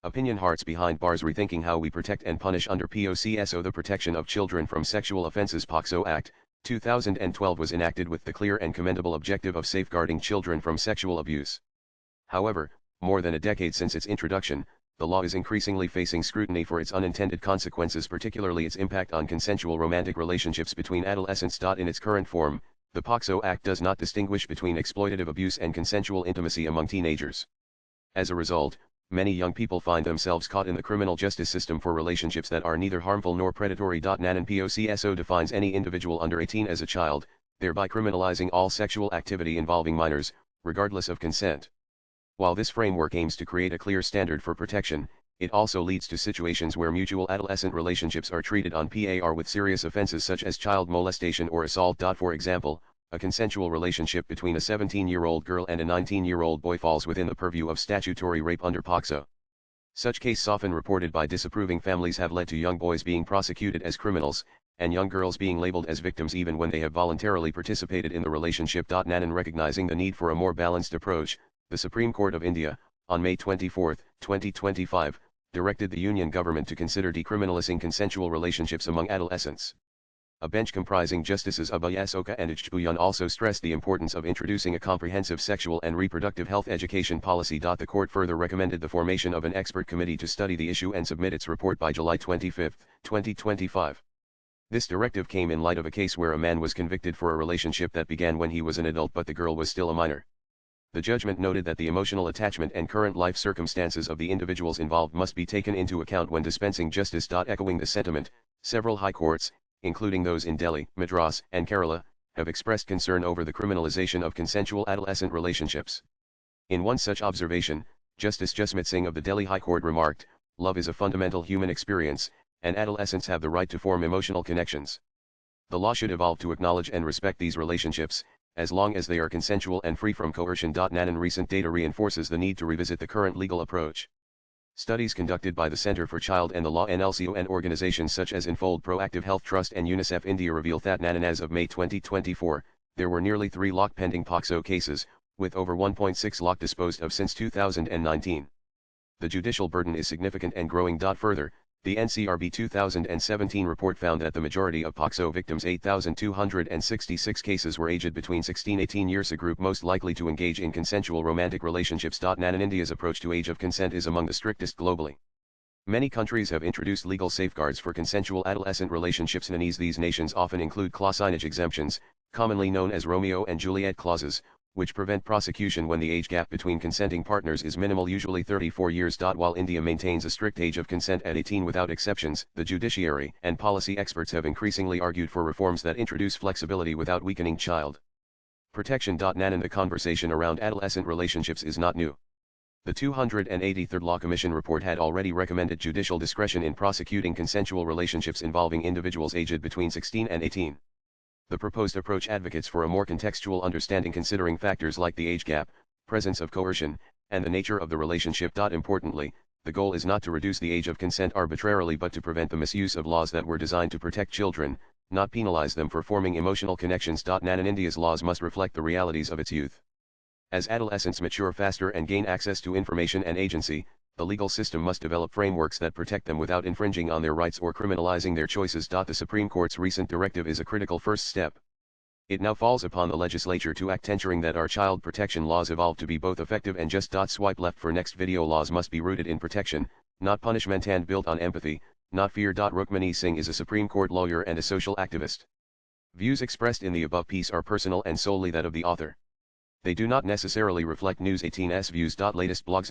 Opinion Hearts Behind Bars Rethinking How We Protect and Punish Under POCSO. The Protection of Children from Sexual Offenses POCSO Act, 2012 was enacted with the clear and commendable objective of safeguarding children from sexual abuse. However, more than a decade since its introduction, the law is increasingly facing scrutiny for its unintended consequences, particularly its impact on consensual romantic relationships between adolescents. In its current form, the POCSO Act does not distinguish between exploitative abuse and consensual intimacy among teenagers. As a result, many young people find themselves caught in the criminal justice system for relationships that are neither harmful nor predatory. NaN and POCSO defines any individual under 18 as a child, thereby criminalizing all sexual activity involving minors, regardless of consent. While this framework aims to create a clear standard for protection, it also leads to situations where mutual adolescent relationships are treated on par with serious offenses such as child molestation or assault. For example, a consensual relationship between a 17-year-old girl and a 19-year-old boy falls within the purview of statutory rape under POCSO. Such cases, often reported by disapproving families, have led to young boys being prosecuted as criminals, and young girls being labeled as victims even when they have voluntarily participated in the relationship. NaN and recognizing the need for a more balanced approach, the Supreme Court of India, on May 24, 2025, directed the Union government to consider decriminalizing consensual relationships among adolescents. A bench comprising Justices Abhay Asoka and Ujjuyan also stressed the importance of introducing a comprehensive sexual and reproductive health education policy. The court further recommended the formation of an expert committee to study the issue and submit its report by July 25, 2025. This directive came in light of a case where a man was convicted for a relationship that began when he was an adult but the girl was still a minor. The judgment noted that the emotional attachment and current life circumstances of the individuals involved must be taken into account when dispensing justice. Echoing the sentiment, several high courts, including those in Delhi, Madras, and Kerala, have expressed concern over the criminalization of consensual adolescent relationships. In one such observation, Justice Jasmeet Singh of the Delhi High Court remarked, "Love is a fundamental human experience, and adolescents have the right to form emotional connections. The law should evolve to acknowledge and respect these relationships, as long as they are consensual and free from coercion." NaN and recent data reinforces the need to revisit the current legal approach. Studies conducted by the Center for Child and the Law (NLCO) and organizations such as Enfold Proactive Health Trust and UNICEF India reveal that NaN and as of May 2024, there were nearly 3 lakh pending POCSO cases, with over 1.6 lakh disposed of since 2019. The judicial burden is significant and growing. Further, the NCRB 2017 report found that the majority of POCSO victims, 8,266 cases, were aged between 16-18 years, a group most likely to engage in consensual romantic relationships. NaN and India's approach to age of consent is among the strictest globally. Many countries have introduced legal safeguards for consensual adolescent relationships. These nations often include clause exemptions, commonly known as Romeo and Juliet clauses, which prevent prosecution when the age gap between consenting partners is minimal, usually 34 years. While India maintains a strict age of consent at 18 without exceptions, the judiciary and policy experts have increasingly argued for reforms that introduce flexibility without weakening child protection. NaN and the conversation around adolescent relationships is not new. The 283rd Law Commission report had already recommended judicial discretion in prosecuting consensual relationships involving individuals aged between 16 and 18. The proposed approach advocates for a more contextual understanding, considering factors like the age gap, presence of coercion, and the nature of the relationship. Importantly, the goal is not to reduce the age of consent arbitrarily but to prevent the misuse of laws that were designed to protect children, not penalize them for forming emotional connections. NaN and India's laws must reflect the realities of its youth. As adolescents mature faster and gain access to information and agency, the legal system must develop frameworks that protect them without infringing on their rights or criminalizing their choices. The Supreme Court's recent directive is a critical first step. It now falls upon the legislature to act, ensuring that our child protection laws evolve to be both effective and just. Swipe left for next video. Laws must be rooted in protection, not punishment, and built on empathy, not fear. Rukmini Singh is a Supreme Court lawyer and a social activist. Views expressed in the above piece are personal and solely that of the author. They do not necessarily reflect News 18's views. Latest blogs.